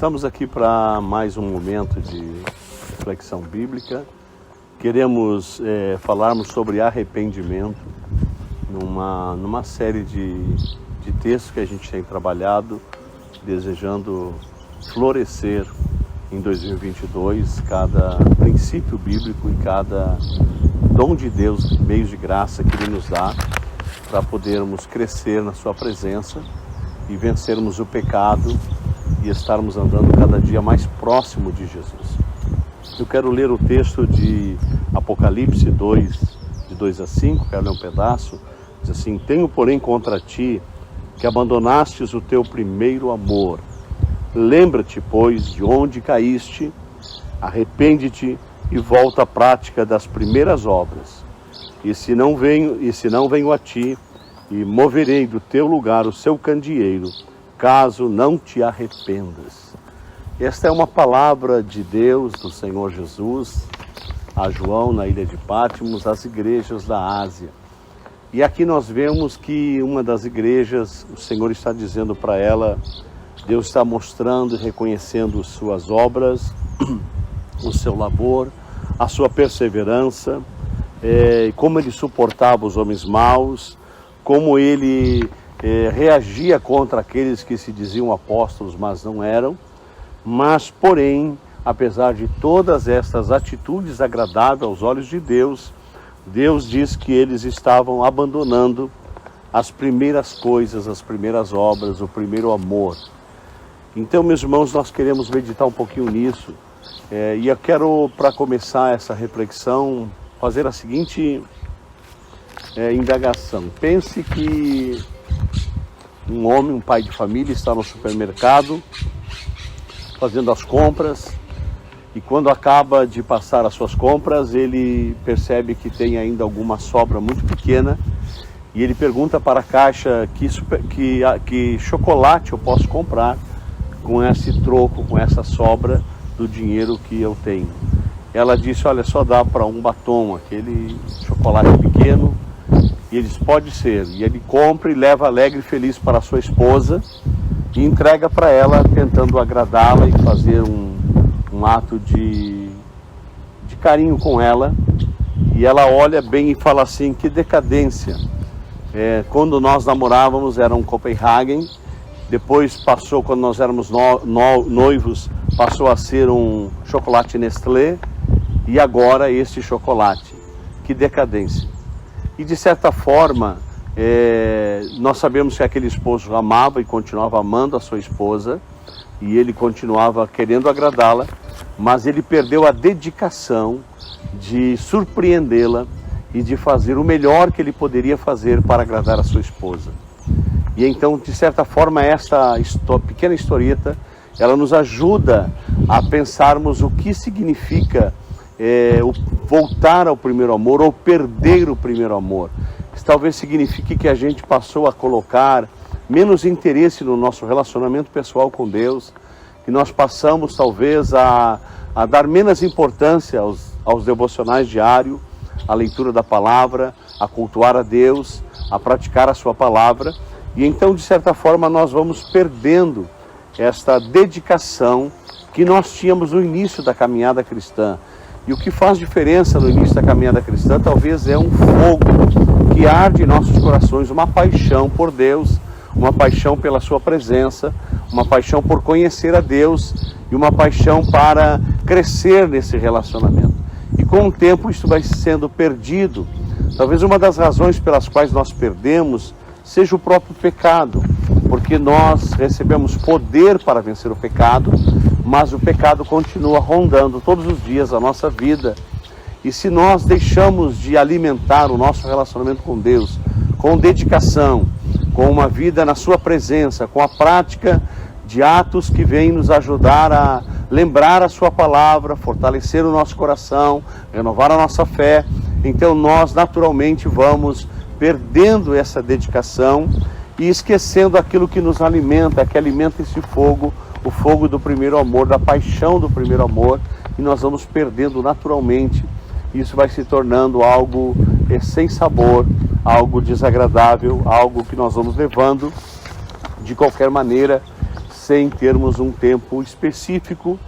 Estamos aqui para mais um momento de reflexão bíblica. Queremos falarmos sobre arrependimento numa série de textos que a gente tem trabalhado, desejando florescer em 2022 cada princípio bíblico e cada dom de Deus, meios de graça que Ele nos dá para podermos crescer na Sua presença e vencermos o pecado e estarmos andando cada dia mais próximo de Jesus. Eu quero ler o texto de Apocalipse 2, de 2 a 5, quero ler um pedaço. Diz assim: tenho, porém, contra ti que abandonastes o teu primeiro amor. Lembra-te, pois, de onde caíste, arrepende-te e volta à prática das primeiras obras. E se não venho a ti, e moverei do teu lugar o seu candeeiro, caso não te arrependas. Esta é uma palavra de Deus, do Senhor Jesus, a João na ilha de Patmos, às igrejas da Ásia. E aqui nós vemos que uma das igrejas, o Senhor está dizendo para ela, Deus está mostrando e reconhecendo suas obras, o seu labor, a sua perseverança, como ele suportava os homens maus, como ele reagia contra aqueles que se diziam apóstolos, mas não eram. Mas, porém, apesar de todas estas atitudes agradáveis aos olhos de Deus, Deus diz que eles estavam abandonando as primeiras coisas, as primeiras obras, o primeiro amor. Então, meus irmãos, nós queremos meditar um pouquinho nisso. E eu quero, para começar essa reflexão, fazer a seguinte indagação. Pense que um homem, um pai de família, está no supermercado fazendo as compras, e quando acaba de passar as suas compras, ele percebe que tem ainda alguma sobra muito pequena, e ele pergunta para a caixa que chocolate eu posso comprar com esse troco, com essa sobra do dinheiro que eu tenho. Ela disse: olha, só dá para um batom, aquele chocolate pequeno. E ele diz: pode ser. E ele compra e leva alegre e feliz para a sua esposa e entrega para ela, tentando agradá-la e fazer um ato de carinho com ela. E ela olha bem e fala assim: que decadência. Quando nós namorávamos era um Copenhagen, depois passou, quando nós éramos noivos, passou a ser um chocolate Nestlé, e agora este chocolate. Que decadência. E de certa forma, nós sabemos que aquele esposo amava e continuava amando a sua esposa, e ele continuava querendo agradá-la, mas ele perdeu a dedicação de surpreendê-la e de fazer o melhor que ele poderia fazer para agradar a sua esposa. E então, de certa forma, essa pequena historieta, ela nos ajuda a pensarmos o que significa voltar ao primeiro amor ou perder o primeiro amor. Isso talvez signifique que a gente passou a colocar menos interesse no nosso relacionamento pessoal com Deus, que nós passamos talvez a dar menos importância aos devocionais diários, à leitura da palavra, a cultuar a Deus, a praticar a sua palavra, e então, de certa forma, nós vamos perdendo esta dedicação que nós tínhamos no início da caminhada cristã. E o que faz diferença no início da caminhada cristã talvez é um fogo que arde em nossos corações, uma paixão por Deus, uma paixão pela sua presença, uma paixão por conhecer a Deus e uma paixão para crescer nesse relacionamento. E com o tempo isso vai sendo perdido. Talvez uma das razões pelas quais nós perdemos seja o próprio pecado, porque nós recebemos poder para vencer o pecado, mas o pecado continua rondando todos os dias a nossa vida. E se nós deixamos de alimentar o nosso relacionamento com Deus, com dedicação, com uma vida na sua presença, com a prática de atos que vêm nos ajudar a lembrar a sua palavra, fortalecer o nosso coração, renovar a nossa fé, então nós naturalmente vamos perdendo essa dedicação e esquecendo aquilo que nos alimenta, que alimenta esse fogo, o fogo do primeiro amor, da paixão do primeiro amor, e nós vamos perdendo naturalmente. Isso vai se tornando algo sem sabor, algo desagradável, algo que nós vamos levando de qualquer maneira, sem termos um tempo específico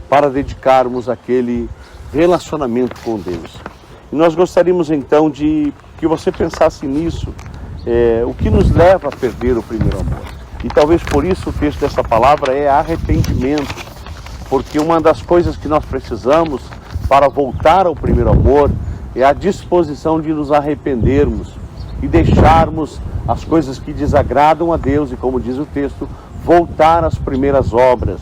para dedicarmos àquele relacionamento com Deus. E nós gostaríamos então de que você pensasse nisso, o que nos leva a perder o primeiro amor. E talvez por isso o texto dessa palavra é arrependimento, porque uma das coisas que nós precisamos para voltar ao primeiro amor é a disposição de nos arrependermos e deixarmos as coisas que desagradam a Deus e, como diz o texto, voltar às primeiras obras.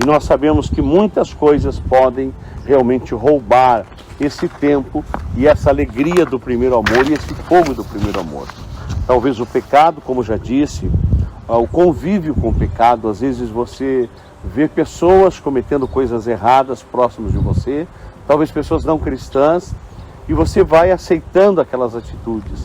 E nós sabemos que muitas coisas podem realmente roubar esse tempo e essa alegria do primeiro amor e esse fogo do primeiro amor. Talvez o pecado, como já disse, o convívio com o pecado. Às vezes você vê pessoas cometendo coisas erradas próximas de você, talvez pessoas não cristãs, e você vai aceitando aquelas atitudes.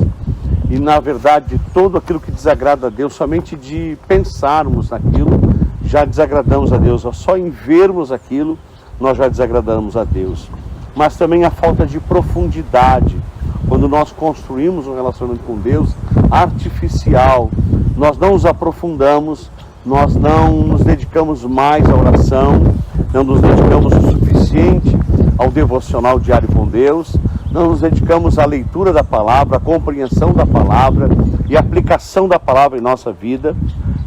E na verdade, todo aquilo que desagrada a Deus, somente de pensarmos naquilo, já desagradamos a Deus. Só em vermos aquilo, nós já desagradamos a Deus. Mas também a falta de profundidade. Quando nós construímos um relacionamento com Deus artificial, nós não nos aprofundamos, nós não nos dedicamos mais à oração, não nos dedicamos o suficiente ao devocional diário com Deus, não nos dedicamos à leitura da palavra, à compreensão da palavra e à aplicação da palavra em nossa vida.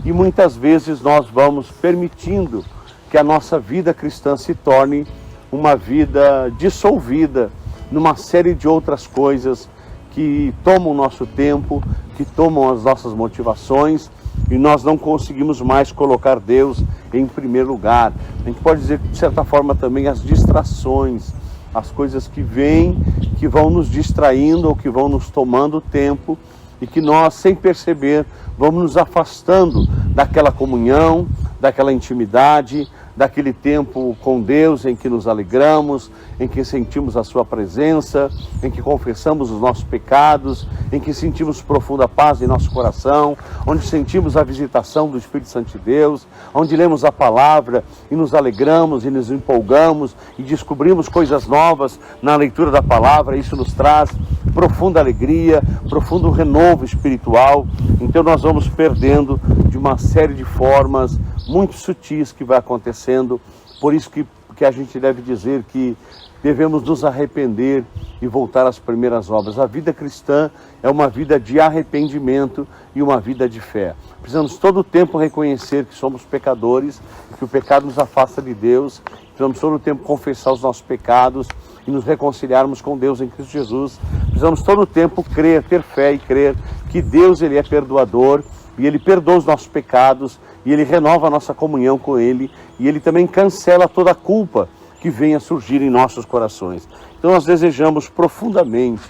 E muitas vezes nós vamos permitindo que a nossa vida cristã se torne uma vida dissolvida numa série de outras coisas que tomam o nosso tempo, que tomam as nossas motivações, e nós não conseguimos mais colocar Deus em primeiro lugar. A gente pode dizer, de certa forma, também as distrações, as coisas que vêm, que vão nos distraindo ou que vão nos tomando tempo, e que nós, sem perceber, vamos nos afastando daquela comunhão, daquela intimidade, daquele tempo com Deus em que nos alegramos, em que sentimos a sua presença, em que confessamos os nossos pecados, em que sentimos profunda paz em nosso coração, onde sentimos a visitação do Espírito Santo de Deus, onde lemos a palavra e nos alegramos e nos empolgamos e descobrimos coisas novas na leitura da palavra. Isso nos traz profunda alegria, profundo renovo espiritual. Então nós vamos perdendo de uma série de formas muito sutis que vai acontecendo. Por isso que a gente deve dizer que devemos nos arrepender e voltar às primeiras obras. A vida cristã é uma vida de arrependimento e uma vida de fé. Precisamos todo o tempo reconhecer que somos pecadores, que o pecado nos afasta de Deus. Precisamos todo o tempo confessar os nossos pecados e nos reconciliarmos com Deus em Cristo Jesus. Precisamos todo o tempo crer, ter fé e crer que Deus, Ele é perdoador e Ele perdoa os nossos pecados e Ele renova a nossa comunhão com Ele e Ele também cancela toda a culpa que venha a surgir em nossos corações. Então nós desejamos profundamente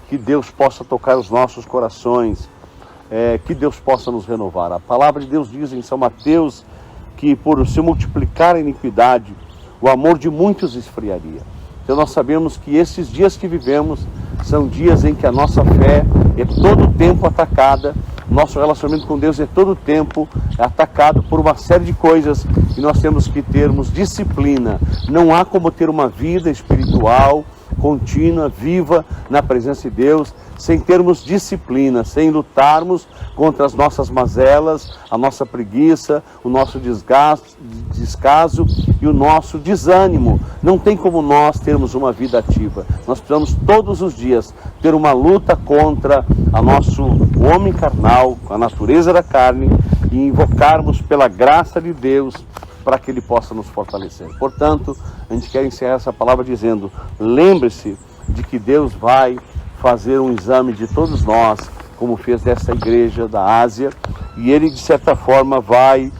que Deus possa tocar os nossos corações, que Deus possa nos renovar. A palavra de Deus diz em São Mateus que por se multiplicar a iniquidade, o amor de muitos esfriaria. Então nós sabemos que esses dias que vivemos são dias em que a nossa fé é todo o tempo atacada, nosso relacionamento com Deus é todo o tempo atacado por uma série de coisas e nós temos que termos disciplina. Não há como ter uma vida espiritual contínua, viva na presença de Deus, sem termos disciplina, sem lutarmos contra as nossas mazelas, a nossa preguiça, o nosso descaso e o nosso desânimo. Não tem como nós termos uma vida ativa. Nós precisamos todos os dias ter uma luta contra o nosso homem carnal, a natureza da carne, e invocarmos pela graça de Deus para que Ele possa nos fortalecer. Portanto, a gente quer encerrar essa palavra dizendo: lembre-se de que Deus vai fazer um exame de todos nós, como fez dessa igreja da Ásia, e Ele, de certa forma, vai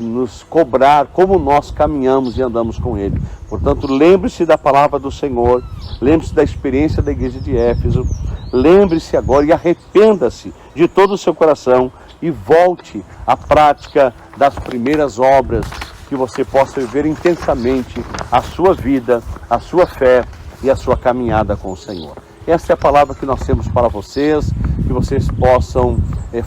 nos cobrar como nós caminhamos e andamos com Ele. Portanto, lembre-se da palavra do Senhor, lembre-se da experiência da igreja de Éfeso, lembre-se agora e arrependa-se de todo o seu coração e volte à prática das primeiras obras, que você possa viver intensamente a sua vida, a sua fé e a sua caminhada com o Senhor. Essa é a palavra que nós temos para vocês, que vocês possam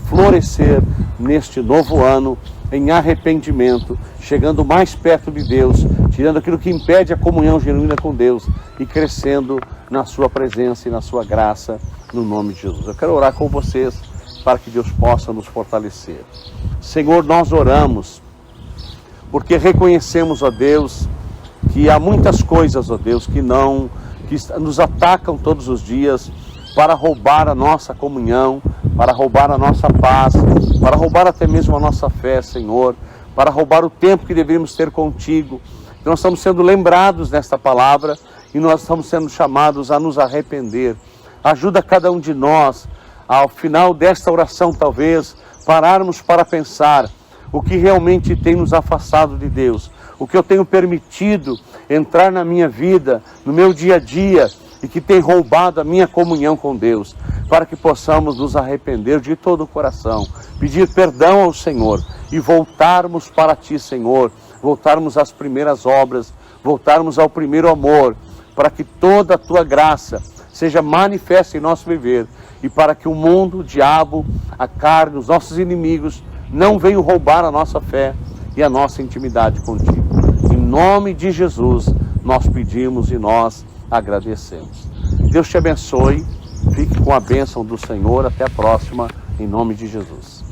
florescer neste novo ano em arrependimento, chegando mais perto de Deus, tirando aquilo que impede a comunhão genuína com Deus e crescendo na sua presença e na sua graça, no nome de Jesus. Eu quero orar com vocês para que Deus possa nos fortalecer. Senhor, nós oramos, porque reconhecemos, ó Deus, que há muitas coisas, ó Deus, que nos atacam todos os dias para roubar a nossa comunhão, para roubar a nossa paz, para roubar até mesmo a nossa fé, Senhor, para roubar o tempo que deveríamos ter contigo. Nós estamos sendo lembrados nesta palavra e nós estamos sendo chamados a nos arrepender. Ajuda cada um de nós, ao final desta oração talvez, pararmos para pensar o que realmente tem nos afastado de Deus, o que eu tenho permitido entrar na minha vida, no meu dia a dia, e que tem roubado a minha comunhão com Deus, para que possamos nos arrepender de todo o coração, pedir perdão ao Senhor e voltarmos para Ti, Senhor, voltarmos às primeiras obras, voltarmos ao primeiro amor, para que toda a Tua graça seja manifesta em nosso viver e para que o mundo, o diabo, a carne, os nossos inimigos não venham roubar a nossa fé e a nossa intimidade contigo. Em nome de Jesus, nós pedimos e nós agradecemos. Deus te abençoe, fique com a bênção do Senhor, até a próxima, em nome de Jesus.